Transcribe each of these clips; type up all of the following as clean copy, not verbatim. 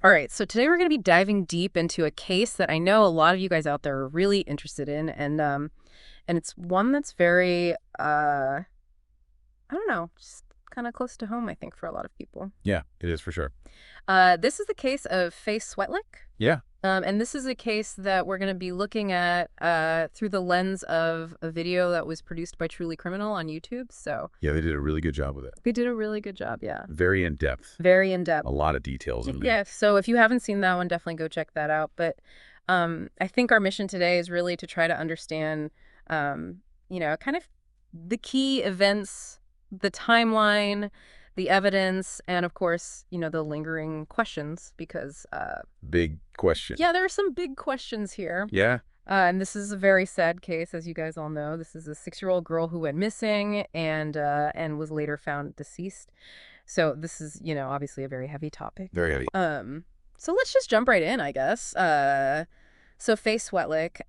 All right, so today we're going to be diving deep into a case that I know a lot of you guys out there are really interested in, and it's one that's very, I don't know, just kind of close to home, I think, for a lot of people. Yeah, it is for sure. This is the case of Faye Swetlik. Yeah. And this is a case that we're going to be looking at through the lens of a video that was produced by Truly Criminal on YouTube. So Yeah, they did a really good job with it. they did a really good job, yeah. Very in-depth. Very in-depth. A lot of details in there. Yeah, so if you haven't seen that one, definitely go check that out. But I think our mission today is really to try to understand, kind of the key events, the timeline, the evidence, and of course, the lingering questions, because Big question. yeah, there are some big questions here. Yeah. And this is a very sad case, as you guys all know. This is a 6-year-old girl who went missing and was later found deceased. So this is, obviously a very heavy topic. Very heavy. So let's just jump right in, I guess. So Faye Swetlik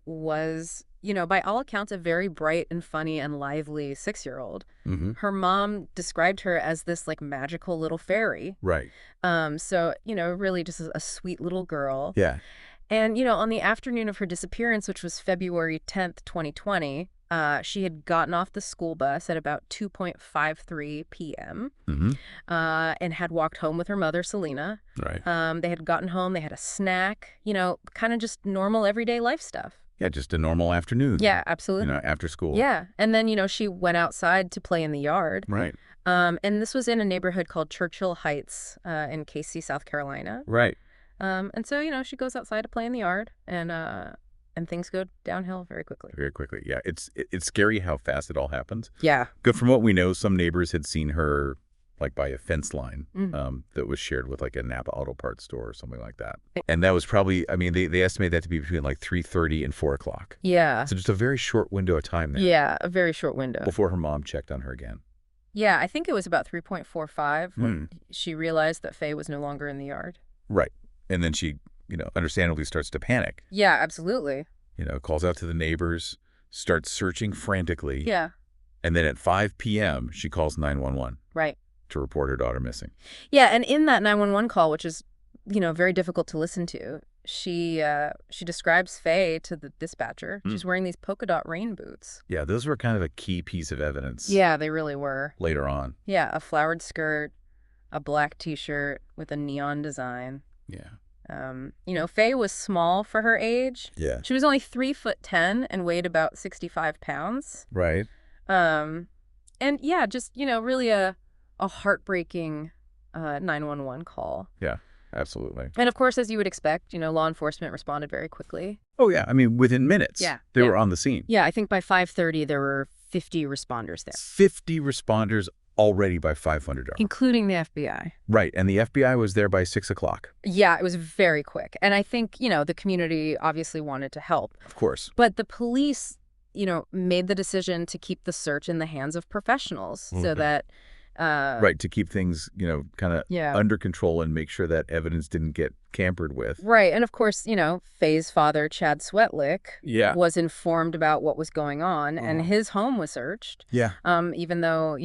was, by all accounts, a very bright and funny and lively 6-year-old. Mm-hmm. Her mom described her as this like magical little fairy. Right. So, really just a sweet little girl. Yeah. And, on the afternoon of her disappearance, which was February 10th, 2020, she had gotten off the school bus at about 2:53 p.m. Mm-hmm. And had walked home with her mother, Selena. Right. They had gotten home, they had a snack, kind of just normal everyday life stuff. Yeah, just a normal afternoon. Yeah, absolutely. After school. Yeah. And then, she went outside to play in the yard. Right. And this was in a neighborhood called Churchill Heights in Casey, South Carolina. Right. And so, she goes outside to play in the yard, and things go downhill very quickly. Very quickly. Yeah. It's scary how fast it all happens. Yeah. Good. From what we know, some neighbors had seen her like by a fence line Mm. that was shared with like a Napa auto parts store or something like that. And that was probably, they estimate that to be between like 3:30 and 4 o'clock. Yeah. So just a very short window of time there. Yeah, a very short window. Before her mom checked on her again. Yeah, I think it was about 3:45 when Mm. she realized that Faye was no longer in the yard. Right. And then she, understandably starts to panic. Yeah, absolutely. Calls out to the neighbors, starts searching frantically. Yeah, And then at 5 p.m., she calls 911 right. to report her daughter missing. Yeah, and in that 911 call, which is, very difficult to listen to, she describes Faye to the dispatcher. She's wearing these polka dot rain boots. Yeah, those were kind of a key piece of evidence. Yeah, they really were. Later on. Yeah, a flowered skirt, a black T-shirt with a neon design. Yeah. Faye was small for her age. Yeah. She was only 3'10" and weighed about 65 pounds. Right. And yeah, just, really a heartbreaking 911 call. Yeah, absolutely. And of course, as you would expect, law enforcement responded very quickly. Oh, yeah. Within minutes. Yeah. They were on the scene. Yeah, I think by 5:30 there were 50 responders there, 50 responders already by 500 hours. including the FBI. Right. And the FBI was there by 6 o'clock. Yeah, it was very quick. And I think, the community obviously wanted to help. Of course. But the police, made the decision to keep the search in the hands of professionals so that... Right. To keep things, kind of Yeah. under control and make sure that evidence didn't get tampered with. Right. And of course, Faye's father, Chad Swetlik, Yeah. was informed about what was going on, and his home was searched. Yeah. Even though,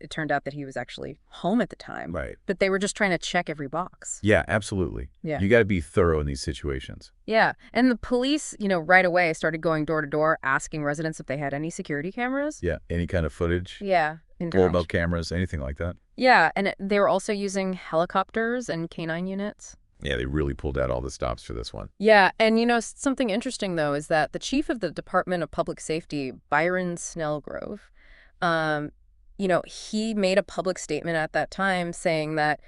it turned out that he was actually home at the time. Right. But they were just trying to check every box. Yeah, absolutely. Yeah. You got to be thorough in these situations. Yeah. And the police, right away started going door to door asking residents if they had any security cameras. Yeah. Any kind of footage, Yeah. doorbell cameras, anything like that. Yeah. And they were also using helicopters and canine units. Yeah, they really pulled out all the stops for this one. Yeah, and something interesting, though, is that the chief of the Department of Public Safety, Byron Snellgrove, he made a public statement at that time saying that,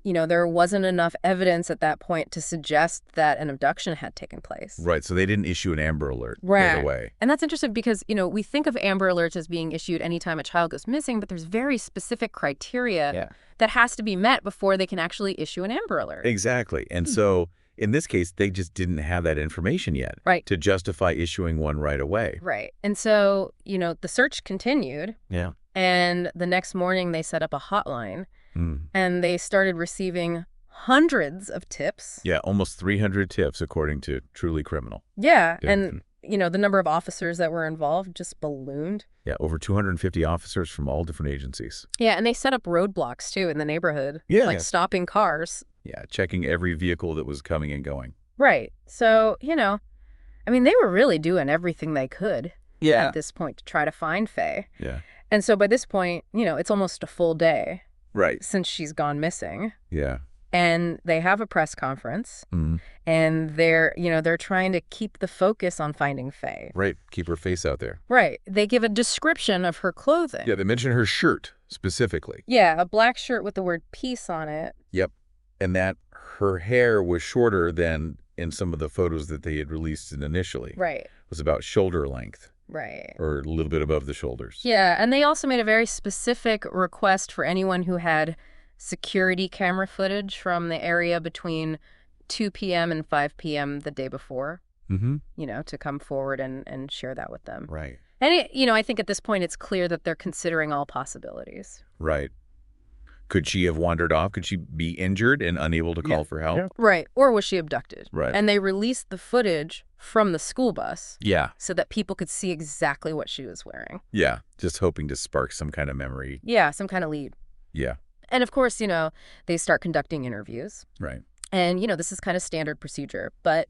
there wasn't enough evidence at that point to suggest that an abduction had taken place. Right, so they didn't issue an Amber Alert Right. right away. And that's interesting because, we think of Amber Alerts as being issued anytime a child goes missing, but there's very specific criteria that has to be met before they can actually issue an Amber Alert. Exactly. And so in this case, they just didn't have that information yet Right. to justify issuing one right away. Right. And so, the search continued. Yeah. And the next morning, they set up a hotline, Mm. and they started receiving hundreds of tips. Yeah, almost 300 tips, according to Truly Criminal. Yeah, Yeah. and the number of officers that were involved just ballooned. Yeah, over 250 officers from all different agencies. Yeah, and they set up roadblocks, too, in the neighborhood. Yeah. Like stopping cars. Yeah, checking every vehicle that was coming and going. Right. So, I mean, they were really doing everything they could at this point to try to find Faye. Yeah. And so by this point, it's almost a full day Right. since she's gone missing. Yeah. And they have a press conference, Mm-hmm. and they're trying to keep the focus on finding Faye. Right. Keep her face out there. Right. They give a description of her clothing. Yeah, they mention her shirt specifically. Yeah, a black shirt with the word peace on it. Yep. And that her hair was shorter than in some of the photos that they had released initially. Right. It was about shoulder length. Right. Or a little bit above the shoulders. Yeah, and they also made a very specific request for anyone who had security camera footage from the area between 2 p.m. and 5 p.m. the day before, Mm-hmm. to come forward and share that with them. Right. And, I think at this point it's clear that they're considering all possibilities. Right. Could she have wandered off? Could she be injured and unable to call for help? Yeah. Right. Or was she abducted? Right. And they released the footage from the school bus Yeah. so that people could see exactly what she was wearing. Just hoping to spark some kind of memory. Yeah, some kind of lead. Yeah. And of course, they start conducting interviews. Right. And, this is kind of standard procedure. But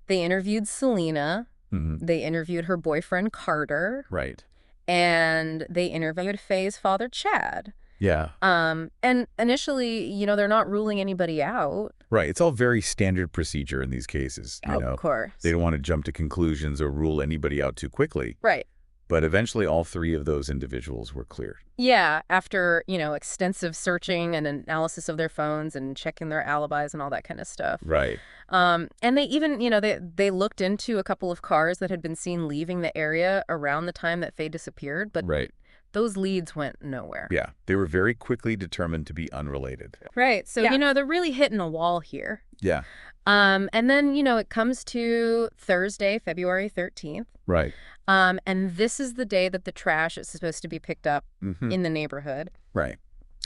they interviewed Selena. Mm-hmm. They interviewed her boyfriend, Carter. Right. And they interviewed Faye's father, Chad. Yeah. And initially, they're not ruling anybody out. Right. It's all very standard procedure in these cases. Of course. They don't want to jump to conclusions or rule anybody out too quickly. Right. But eventually all three of those individuals were cleared. Yeah, after, extensive searching and analysis of their phones and checking their alibis and all that kind of stuff. Right. And they even, they looked into a couple of cars that had been seen leaving the area around the time that Faye disappeared, but Right. those leads went nowhere. Yeah. They were very quickly determined to be unrelated. Right. So, they're really hitting a wall here. Yeah. And then, it comes to Thursday, February 13th. Right. And this is the day that the trash is supposed to be picked up Mm-hmm. in the neighborhood. Right.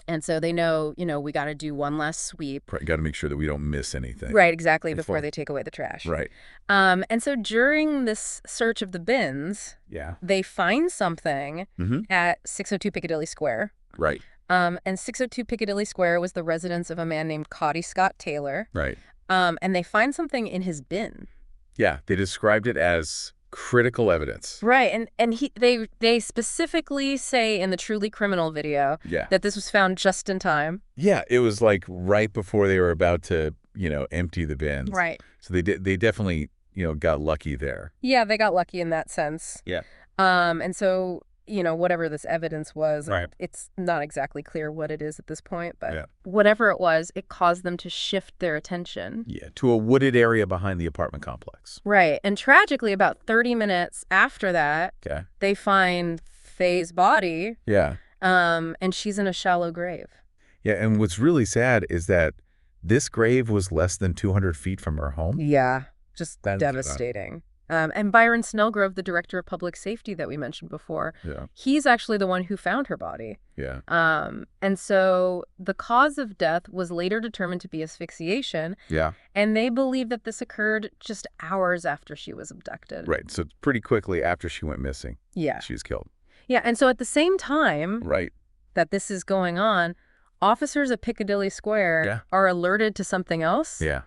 And so they know, we got to do one last sweep. Right. Got to make sure that we don't miss anything. Right, exactly, before they take away the trash. Right. And so during this search of the bins, Yeah. they find something Mm-hmm. at 602 Piccadilly Square. Right. And 602 Piccadilly Square was the residence of a man named Coty Scott Taylor. Right. And they find something in his bin. Yeah. They described it as critical evidence. Right. And they specifically say in the Truly Criminal video Yeah. that this was found just in time. Yeah. It was like right before they were about to, empty the bins. Right. So they definitely, got lucky there. Yeah, they got lucky in that sense. Yeah. And so, whatever this evidence was, Right. it's not exactly clear what it is at this point, but Yeah. whatever it was, it caused them to shift their attention. Yeah. To a wooded area behind the apartment complex. Right. And tragically, about 30 minutes after that, Okay. they find Faye's body, Yeah. and she's in a shallow grave. Yeah. And what's really sad is that this grave was less than 200 feet from her home. Yeah. Just That's devastating. And Byron Snellgrove, the director of public safety that we mentioned before, Yeah. he's actually the one who found her body. Yeah. And so the cause of death was later determined to be asphyxiation, Yeah. and they believe that this occurred just hours after she was abducted. Right. So pretty quickly after she went missing, Yeah. she was killed. Yeah, and so at the same time Right. that this is going on, officers at Piccadilly Square are alerted to something else. Yeah.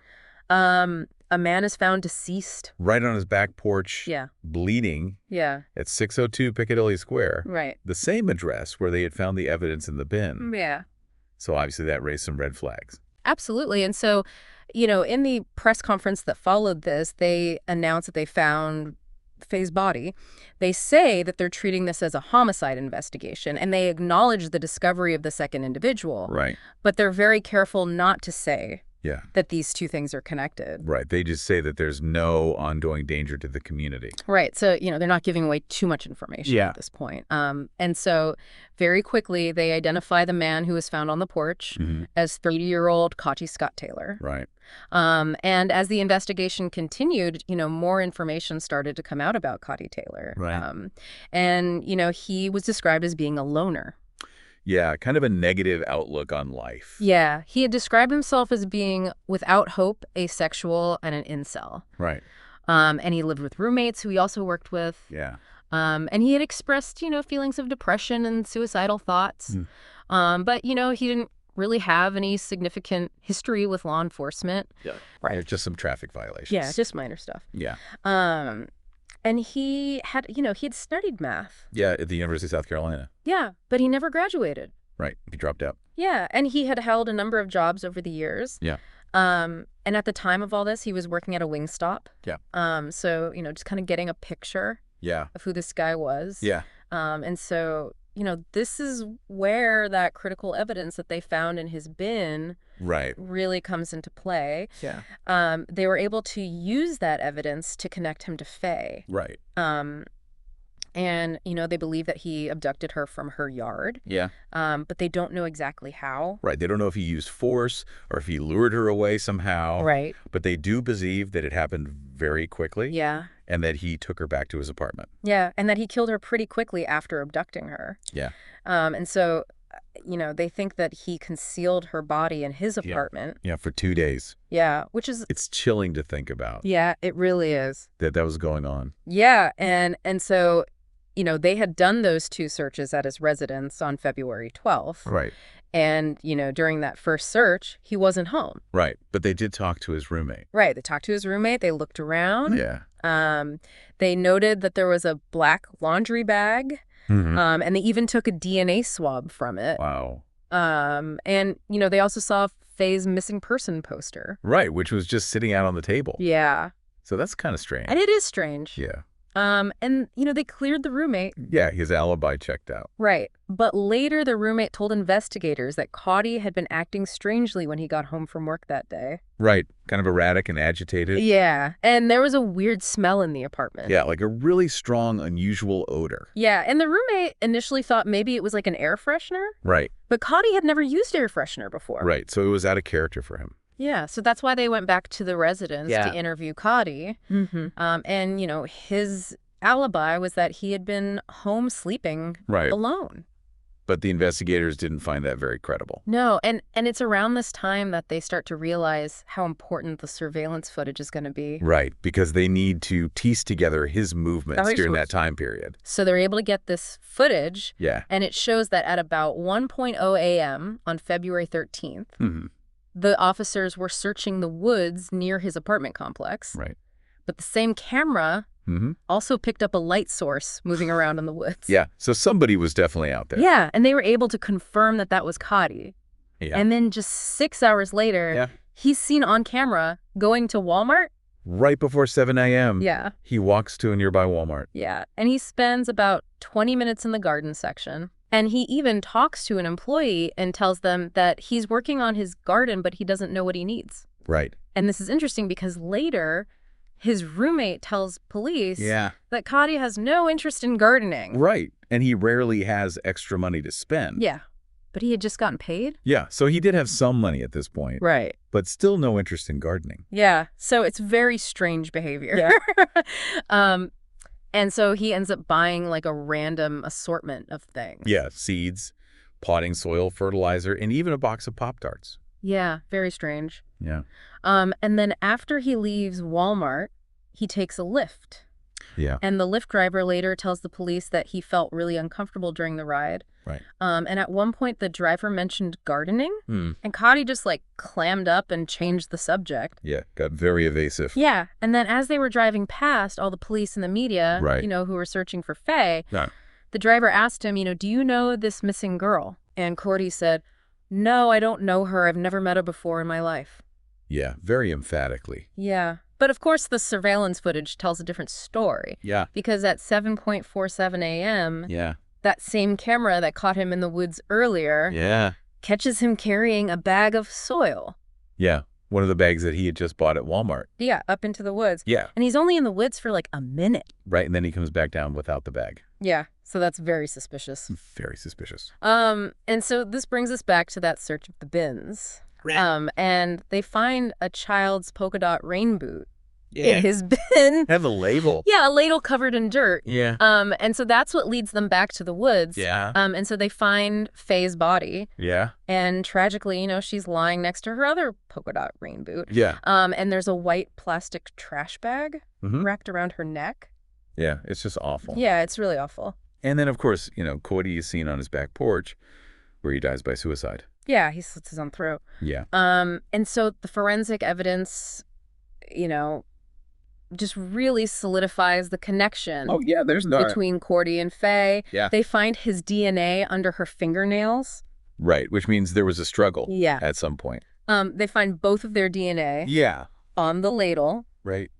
A man is found deceased. Right on his back porch, Yeah. bleeding Yeah. at 602 Piccadilly Square. Right. The same address where they had found the evidence in the bin. Yeah. So obviously that raised some red flags. Absolutely. And so, in the press conference that followed this, they announced that they found Faye's body. They say that they're treating this as a homicide investigation, and they acknowledge the discovery of the second individual. Right. But they're very careful not to say Yeah. that these two things are connected. Right. They just say that there's no ongoing danger to the community. Right. So, they're not giving away too much information Yeah. at this point. And so very quickly, they identify the man who was found on the porch Mm-hmm. as 30-year-old Coty Scott Taylor. Right. And as the investigation continued, more information started to come out about Coty Taylor. Right. And, he was described as being a loner. Yeah. Kind of a negative outlook on life. Yeah. He had described himself as being without hope, asexual, and an incel. Right. And he lived with roommates who he also worked with. Yeah. And he had expressed, feelings of depression and suicidal thoughts. But, he didn't really have any significant history with law enforcement. Yeah. Right. Just some traffic violations. Yeah, just minor stuff. Yeah. And he had, he had studied math. Yeah, at the University of South Carolina. Yeah, but he never graduated. Right. He dropped out. Yeah, and he had held a number of jobs over the years. Yeah. And at the time of all this, he was working at a Wingstop. Yeah. So, just kind of getting a picture of who this guy was. Yeah. And so, this is where that critical evidence that they found in his bin really comes into play. Yeah. They were able to use that evidence to connect him to Faye. Right. And, they believe that he abducted her from her yard. Yeah. But they don't know exactly how. Right. They don't know if he used force or if he lured her away somehow. Right. But they do believe that it happened very quickly. Yeah. And that he took her back to his apartment. Yeah. And that he killed her pretty quickly after abducting her. Yeah. And so, they think that he concealed her body in his apartment. Yeah, for 2 days. Yeah, which is... It's chilling to think about. Yeah, it really is. That was going on. Yeah. And so... they had done those 2 searches at his residence on February 12th. Right. And, during that first search, he wasn't home. Right. But they did talk to his roommate. Right. They talked to his roommate. They looked around. Yeah. They noted that there was a black laundry bag. And they even took a DNA swab from it. Wow. And, they also saw Faye's missing person poster. Right. Which was just sitting out on the table. Yeah. So that's kind of strange. And it is strange. Yeah. And, they cleared the roommate. Yeah, his alibi checked out. Right. But later, the roommate told investigators that Coty had been acting strangely when he got home from work that day. Right. Kind of erratic and agitated. Yeah. And there was a weird smell in the apartment. Yeah, like a really strong, unusual odor. Yeah. And the roommate initially thought maybe it was like an air freshener. Right. But Coty had never used air freshener before. Right. So it was out of character for him. Yeah, so that's why they went back to the residence to interview Coty. And, his alibi was that he had been home sleeping alone. But the investigators didn't find that very credible. No, and it's around this time that they start to realize how important the surveillance footage is going to be. Right, because they need to piece together his movements during that time period. So they're able to get this footage. Yeah. And it shows that at about 1:00 a.m. on February 13th, the officers were searching the woods near his apartment complex. Right. But the same camera also picked up a light source moving around in the woods. Yeah, so somebody was definitely out there. Yeah, and they were able to confirm that that was Coty. Yeah. And then just 6 hours later, he's seen on camera going to Walmart. Right before 7 a.m. Yeah. He walks to a nearby Walmart. Yeah, and he spends about 20 minutes in the garden section. And he even talks to an employee and tells them that he's working on his garden, but he doesn't know what he needs. Right. And this is interesting because later, his roommate tells police that Coty has no interest in gardening. Right. And he rarely has extra money to spend. Yeah. But he had just gotten paid? Yeah. So he did have some money at this point. Right. But still no interest in gardening. Yeah. So it's very strange behavior. Yeah. And so he ends up buying like a random assortment of things. Yeah. Seeds, potting soil, fertilizer, and even a box of Pop-Tarts. Yeah. Very strange. Yeah. And then after he leaves Walmart, he takes a Lyft. Yeah. And the Lyft driver later tells the police that he felt really uncomfortable during the ride. Right. And at one point, the driver mentioned gardening. And Coty just like clammed up and changed the subject. Yeah. Got very evasive. Yeah. And then as they were driving past all the police and the media, who were searching for Faye, the driver asked him, do you know this missing girl? And Coty said, no, I don't know her. I've never met her before in my life. Yeah. Very emphatically. Yeah. But of course, the surveillance footage tells a different story. Yeah. Because at 7:47 a.m., that same camera that caught him in the woods earlier catches him carrying a bag of soil. Yeah. One of the bags that he had just bought at Walmart. Yeah, up into the woods. Yeah. And he's only in the woods for like a minute. Right. And then he comes back down without the bag. Yeah. So that's very suspicious. Very suspicious. And so this brings us back to that search of the bins. And they find a child's polka dot rain boot in his bin. Have a label. Yeah, a ladle covered in dirt. Yeah. And so that's what leads them back to the woods. Yeah. And so they find Faye's body. Yeah. And tragically, she's lying next to her other polka dot rain boot. Yeah. And there's a white plastic trash bag wrapped around her neck. Yeah, it's just awful. Yeah, it's really awful. And then, of course, Coty is seen on his back porch where he dies by suicide. Yeah, he slits his own throat. Yeah. And so the forensic evidence, just really solidifies the connection between Coty and Faye. Yeah. They find his DNA under her fingernails. Right, which means there was a struggle at some point. They find both of their DNA on the ladle. Right.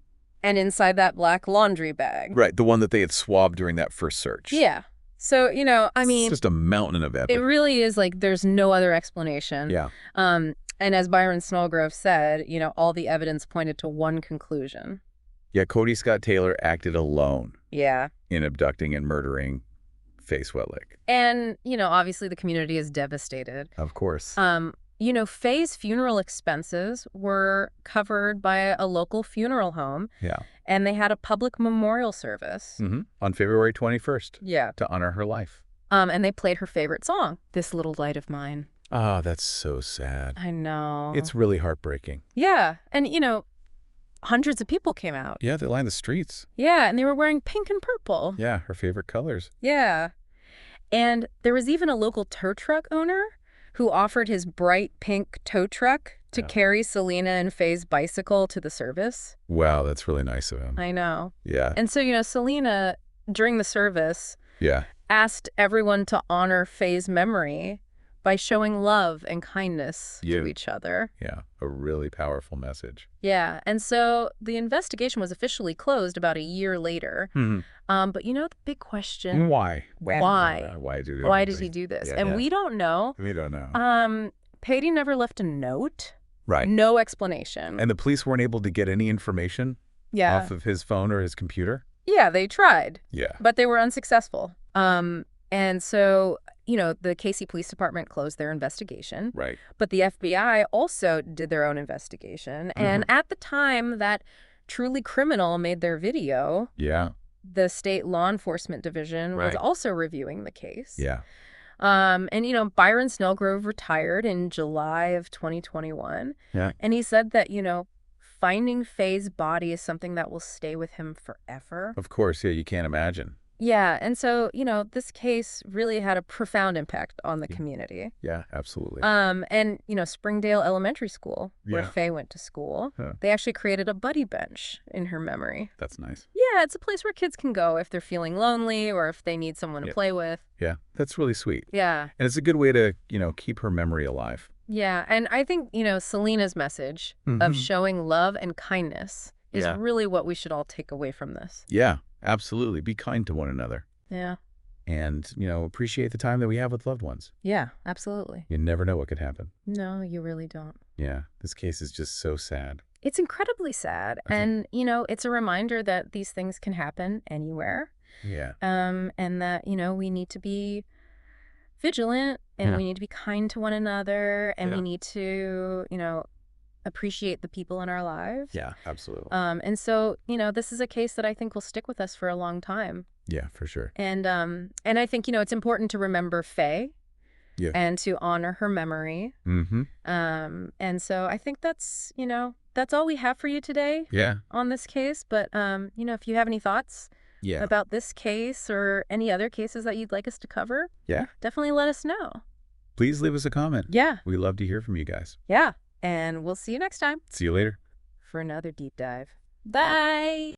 And inside that black laundry bag. Right, the one that they had swabbed during that first search. Yeah. So, it's just a mountain of evidence. It really is like there's no other explanation. Yeah. And as Byron Snellgrove said, all the evidence pointed to one conclusion. Yeah, Coty Scott Taylor acted alone. Yeah. In abducting and murdering Faye Swetlik. And, obviously the community is devastated. Of course. Faye's funeral expenses were covered by a local funeral home. Yeah. And they had a public memorial service. On February 21st. Yeah. To honor her life. And they played her favorite song, This Little Light of Mine. Oh, that's so sad. I know. It's really heartbreaking. Yeah. And, hundreds of people came out. Yeah, they lined the streets. Yeah, and they were wearing pink and purple. Yeah, her favorite colors. Yeah. And there was even a local tow truck owner who offered his bright pink tow truck to carry Selena and Faye's bicycle to the service. Wow, that's really nice of him. I know. Yeah. And so, Selena, during the service, Yeah. asked everyone to honor Faye's memory by showing love and kindness to each other. Yeah, a really powerful message. Yeah, and so the investigation was officially closed about a year later. But the big question... Why? Why? Why did he do this? Yeah, and we don't know. We don't know. Patey never left a note. Right. No explanation. And the police weren't able to get any information off of his phone or his computer? Yeah, they tried. Yeah. But they were unsuccessful. And so... the Casey Police Department closed their investigation. Right. But the FBI also did their own investigation. And at the time that Truly Criminal made their video, the state law enforcement division was also reviewing the case. Yeah. And, Byron Snellgrove retired in July of 2021. Yeah. And he said that, finding Faye's body is something that will stay with him forever. Of course, yeah, you can't imagine. Yeah, and so, this case really had a profound impact on the community. Yeah, absolutely. And, Springdale Elementary School, where Faye went to school, they actually created a buddy bench in her memory. That's nice. Yeah, it's a place where kids can go if they're feeling lonely or if they need someone to play with. Yeah, that's really sweet. Yeah. And it's a good way to, keep her memory alive. Yeah, and I think, Selena's message of showing love and kindness is really what we should all take away from this. Yeah. Absolutely. Be kind to one another. Yeah. And, appreciate the time that we have with loved ones. Yeah, absolutely. You never know what could happen. No, you really don't. Yeah. This case is just so sad. It's incredibly sad. And, it's a reminder that these things can happen anywhere. Yeah. And that, we need to be vigilant and we need to be kind to one another and we need to, appreciate the people in our lives. Yeah, absolutely. And so, this is a case that I think will stick with us for a long time. Yeah, for sure. And I think, it's important to remember Faye and to honor her memory. And so I think that's, that's all we have for you today on this case. But, if you have any thoughts about this case or any other cases that you'd like us to cover, definitely let us know. Please leave us a comment. Yeah. We love to hear from you guys. Yeah. And we'll see you next time. See you later. For another deep dive. Bye.